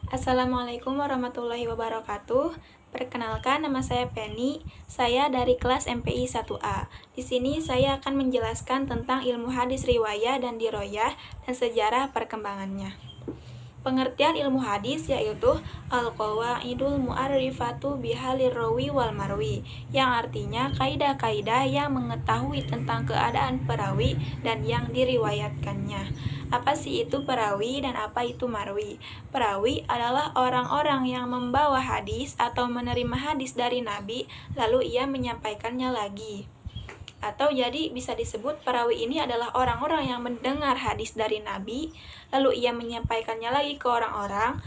Assalamualaikum warahmatullahi wabarakatuh. Perkenalkan, nama saya Penny. Saya dari kelas MPI 1A. Di sini saya akan menjelaskan tentang ilmu hadis riwayah dan diroyah dan sejarah perkembangannya. Pengertian ilmu hadis yaitu al-qawaidul mu'arrifatu bihalir rawi wal marwi, yang artinya kaidah-kaidah yang mengetahui tentang keadaan perawi dan yang diriwayatkannya. Apa sih itu perawi dan apa itu marwi? Perawi adalah orang-orang yang membawa hadis atau menerima hadis dari Nabi lalu ia menyampaikannya lagi. Atau jadi bisa disebut perawi ini adalah orang-orang yang mendengar hadis dari Nabi, lalu ia menyampaikannya lagi ke orang-orang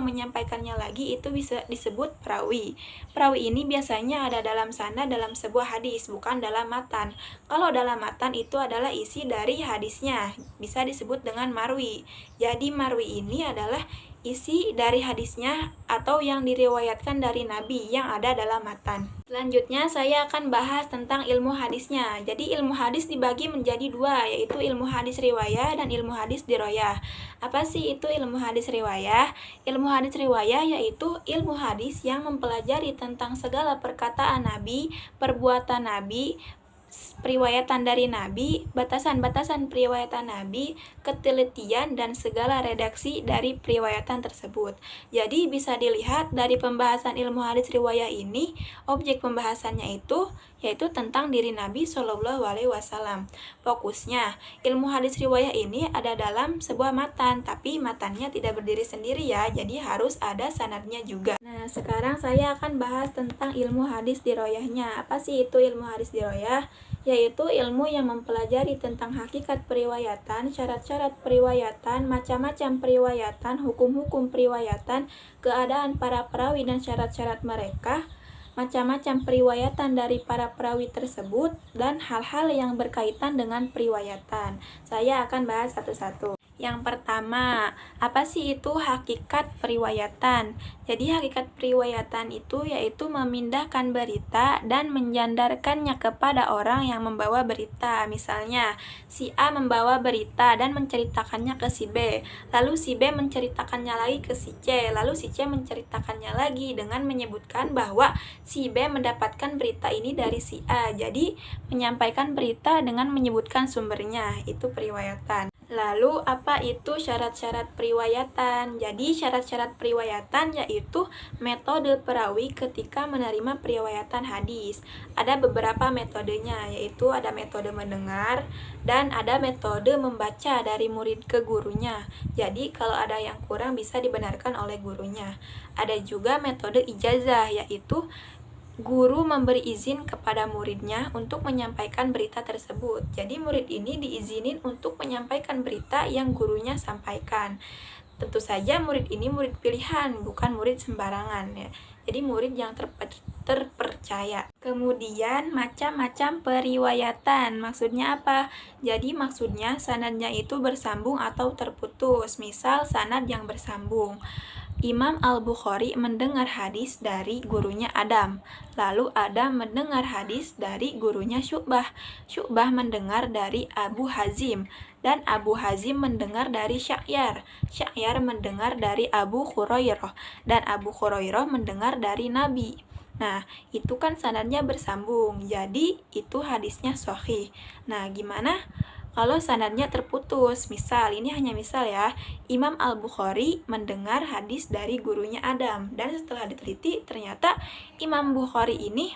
menyampaikannya lagi, itu bisa disebut perawi. Perawi ini biasanya ada dalam sanad dalam sebuah hadis, bukan dalam matan. Kalau dalam matan itu adalah isi dari hadisnya, bisa disebut dengan marwi. Jadi marwi ini adalah isi dari hadisnya atau yang diriwayatkan dari Nabi yang ada dalam matan. Selanjutnya saya akan bahas tentang ilmu hadisnya. Jadi ilmu hadis dibagi menjadi dua, yaitu ilmu hadis riwayah dan ilmu hadis diroyah. Apa sih itu ilmu hadis riwayah? Ilmu hadis riwayah yaitu ilmu hadis yang mempelajari tentang segala perkataan Nabi, perbuatan Nabi, periwayatan dari Nabi, batasan-batasan periwayatan Nabi, ketelitian, dan segala redaksi dari periwayatan tersebut. Jadi bisa dilihat dari pembahasan ilmu hadis riwayah ini, objek pembahasannya itu yaitu tentang diri Nabi Shallallahu Alaihi Wasallam. Fokusnya, ilmu hadis riwayah ini ada dalam sebuah matan, tapi matannya tidak berdiri sendiri ya, jadi harus ada sanadnya juga. Nah, sekarang saya akan bahas tentang ilmu hadis diroyahnya. Apa sih itu ilmu hadis diroyah? Yaitu ilmu yang mempelajari tentang hakikat periwayatan, syarat-syarat periwayatan, macam-macam periwayatan, hukum-hukum periwayatan, keadaan para perawi dan syarat-syarat mereka, macam-macam periwayatan dari para perawi tersebut, dan hal-hal yang berkaitan dengan periwayatan. Saya akan bahas satu-satu. Yang pertama, apa sih itu hakikat periwayatan? Jadi hakikat periwayatan itu yaitu memindahkan berita dan menjandarkannya kepada orang yang membawa berita. Misalnya, si A membawa berita dan menceritakannya ke si B, lalu si B menceritakannya lagi ke si C, lalu si C menceritakannya lagi dengan menyebutkan bahwa si B mendapatkan berita ini dari si A. Jadi, menyampaikan berita dengan menyebutkan sumbernya, itu periwayatan. Lalu, apa itu syarat-syarat periwayatan? Jadi, syarat-syarat periwayatan yaitu metode perawi ketika menerima periwayatan hadis. Ada beberapa metodenya, yaitu ada metode mendengar dan ada metode membaca dari murid ke gurunya. Jadi, kalau ada yang kurang bisa dibenarkan oleh gurunya. Ada juga metode ijazah, yaitu guru memberi izin kepada muridnya untuk menyampaikan berita tersebut. Jadi murid ini diizinin untuk menyampaikan berita yang gurunya sampaikan. Tentu saja murid ini murid pilihan, bukan murid sembarangan ya. Jadi murid yang terpercaya. Kemudian macam-macam periwayatan. Maksudnya apa? Jadi maksudnya sanadnya itu bersambung atau terputus. Misal sanad yang bersambung. Imam Al-Bukhari mendengar hadis dari gurunya Adam. Lalu Adam mendengar hadis dari gurunya Syu'bah. Syu'bah mendengar dari Abu Hazim. Dan Abu Hazim mendengar dari Sya'yar. Sya'yar mendengar dari Abu Hurairah. Dan Abu Hurairah mendengar dari Nabi. Nah, itu kan sanadnya bersambung. Jadi, itu hadisnya sahih. Nah, gimana kalau sanadnya terputus? Misal, ini hanya misal ya, Imam Al-Bukhari mendengar hadis dari gurunya Adam, dan setelah diteliti ternyata Imam Bukhari ini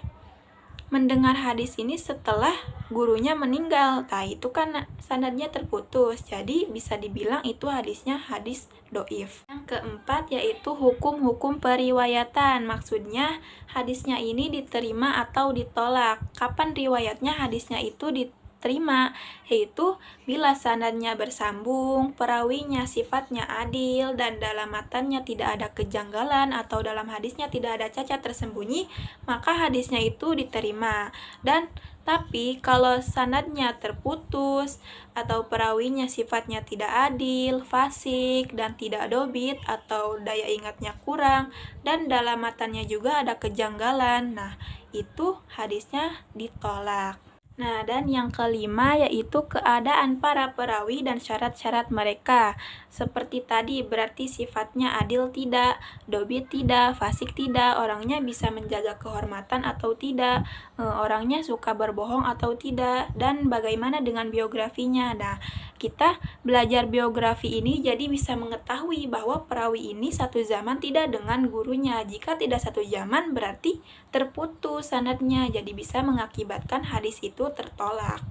mendengar hadis ini setelah gurunya meninggal. Nah, itu kan sanadnya terputus, jadi bisa dibilang itu hadisnya hadis doif. Yang keempat yaitu hukum-hukum periwayatan. Maksudnya hadisnya ini diterima atau ditolak. Kapan riwayatnya hadisnya itu diterima, yaitu bila sanadnya bersambung, perawinya sifatnya adil, dan dalam matannya tidak ada kejanggalan atau dalam hadisnya tidak ada cacat tersembunyi, maka hadisnya itu diterima. Dan tapi kalau sanadnya terputus atau perawinya sifatnya tidak adil, fasik, dan tidak dobit atau daya ingatnya kurang, dan dalam matannya juga ada kejanggalan, nah itu hadisnya ditolak. Nah, dan yang kelima yaitu keadaan para perawi dan syarat-syarat mereka. Seperti tadi, berarti sifatnya adil tidak, dobit tidak, fasik tidak, orangnya bisa menjaga kehormatan atau tidak, orangnya suka berbohong atau tidak, dan bagaimana dengan biografinya. Nah, kita belajar biografi ini jadi bisa mengetahui bahwa perawi ini satu zaman tidak dengan gurunya. Jika tidak satu zaman berarti terputus sanadnya, jadi bisa mengakibatkan hadis itu tertolak.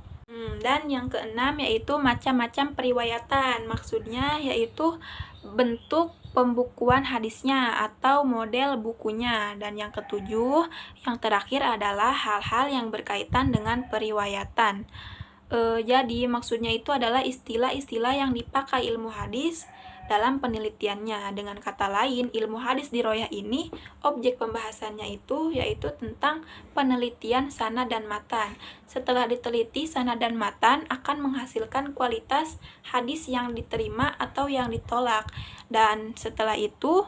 Dan yang keenam yaitu macam-macam periwayatan. Maksudnya yaitu bentuk pembukuan hadisnya atau model bukunya. Dan yang ketujuh, yang terakhir adalah hal-hal yang berkaitan dengan periwayatan. Jadi maksudnya itu adalah istilah-istilah yang dipakai ilmu hadis dalam penelitiannya. Dengan kata lain, ilmu hadis diroyah ini objek pembahasannya itu yaitu tentang penelitian sanad dan matan. Setelah diteliti sanad dan matan akan menghasilkan kualitas hadis yang diterima atau yang ditolak. Dan setelah itu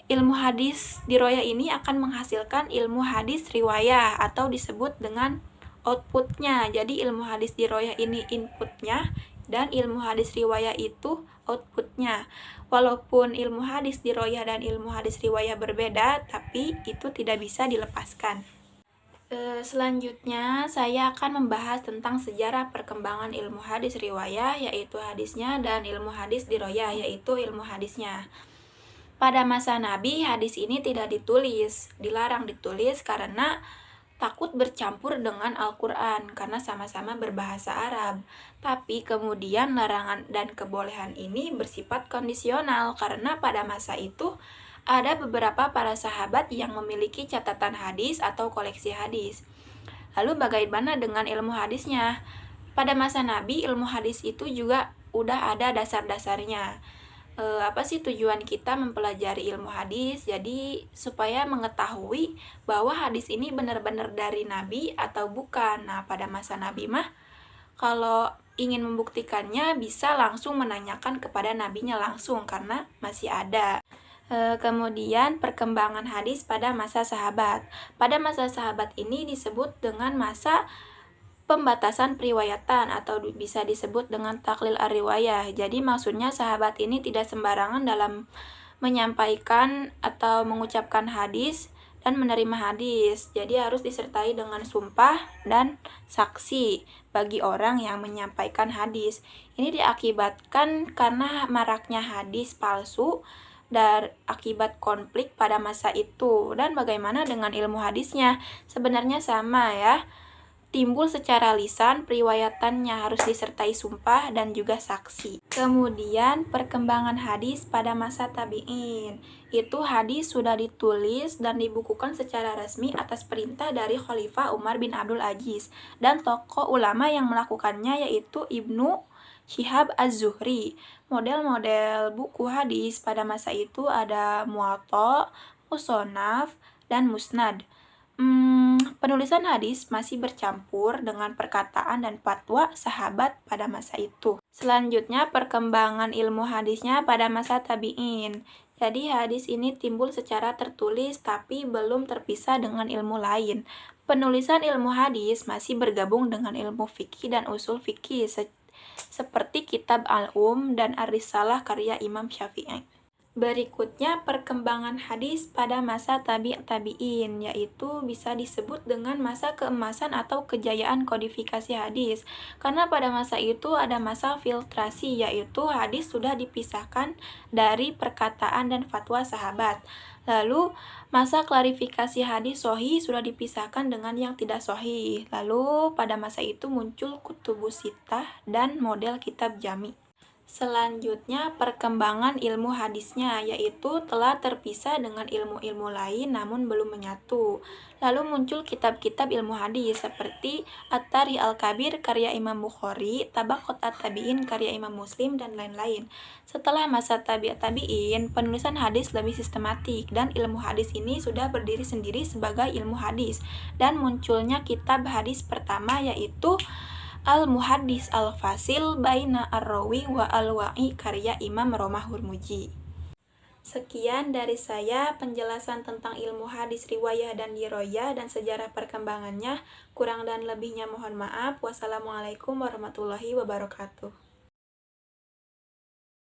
ilmu hadis diroyah ini akan menghasilkan ilmu hadis riwayah atau disebut dengan outputnya. Jadi ilmu hadis diroyah ini inputnya dan ilmu hadis riwayah itu outputnya. Walaupun ilmu hadis diroyah dan ilmu hadis riwayah berbeda, tapi itu tidak bisa dilepaskan. Selanjutnya saya akan membahas tentang sejarah perkembangan ilmu hadis riwayah, yaitu hadisnya, dan ilmu hadis diroyah, yaitu ilmu hadisnya. Pada masa Nabi, hadis ini tidak ditulis, dilarang ditulis karena takut bercampur dengan Al-Quran karena sama-sama berbahasa Arab. Tapi kemudian larangan dan kebolehan ini bersifat kondisional karena pada masa itu ada beberapa para sahabat yang memiliki catatan hadis atau koleksi hadis. Lalu bagaimana dengan ilmu hadisnya? Pada masa Nabi, ilmu hadis itu juga udah ada dasar-dasarnya. Apa sih tujuan kita mempelajari ilmu hadis? Jadi supaya mengetahui bahwa hadis ini benar-benar dari Nabi atau bukan. Nah, pada masa Nabi mah kalau ingin membuktikannya bisa langsung menanyakan kepada nabinya langsung karena masih ada. Kemudian perkembangan hadis pada masa sahabat. Pada masa sahabat ini disebut dengan masa pembatasan periwayatan atau bisa disebut dengan taklil ar-riwayah. Jadi maksudnya sahabat ini tidak sembarangan dalam menyampaikan atau mengucapkan hadis dan menerima hadis. Jadi harus disertai dengan sumpah dan saksi bagi orang yang menyampaikan hadis. Ini diakibatkan karena maraknya hadis palsu dan akibat konflik pada masa itu. Dan bagaimana dengan ilmu hadisnya? Sebenarnya sama ya. Timbul secara lisan, periwayatannya harus disertai sumpah dan juga saksi. Kemudian perkembangan hadis pada masa tabi'in. Itu hadis sudah ditulis dan dibukukan secara resmi atas perintah dari Khalifah Umar bin Abdul Aziz. Dan tokoh ulama yang melakukannya yaitu Ibnu Syihab Az-Zuhri. Model-model buku hadis pada masa itu ada Muwatta, Musonaf, dan Musnad. Penulisan hadis masih bercampur dengan perkataan dan fatwa sahabat pada masa itu. Selanjutnya perkembangan ilmu hadisnya pada masa tabi'in. Jadi hadis ini timbul secara tertulis tapi belum terpisah dengan ilmu lain. Penulisan ilmu hadis masih bergabung dengan ilmu fikih dan usul fikih seperti kitab Al-Um dan Ar-Risalah karya Imam Syafi'i. Berikutnya perkembangan hadis pada masa tabi'in, yaitu bisa disebut dengan masa keemasan atau kejayaan kodifikasi hadis. Karena pada masa itu ada masa filtrasi, yaitu hadis sudah dipisahkan dari perkataan dan fatwa sahabat. Lalu masa klarifikasi hadis sahih sudah dipisahkan dengan yang tidak sahih. Lalu pada masa itu muncul kutubus sittah dan model kitab jami. Selanjutnya perkembangan ilmu hadisnya, yaitu telah terpisah dengan ilmu-ilmu lain namun belum menyatu. Lalu muncul kitab-kitab ilmu hadis seperti At-Tarikh Al-Kabir karya Imam Bukhari, Tabaqat At-Tabi'in karya Imam Muslim, dan lain-lain. Setelah masa tabi'in, penulisan hadis lebih sistematik dan ilmu hadis ini sudah berdiri sendiri sebagai ilmu hadis. Dan munculnya kitab hadis pertama yaitu Al-Muhaddis Al-Fasil Baina Ar-Rawi wa Al-Wa'i karya Imam Romah Hurmuji. Sekian dari saya penjelasan tentang ilmu hadis riwayah dan diroyah dan sejarah perkembangannya. Kurang dan lebihnya mohon maaf. Wassalamualaikum warahmatullahi wabarakatuh.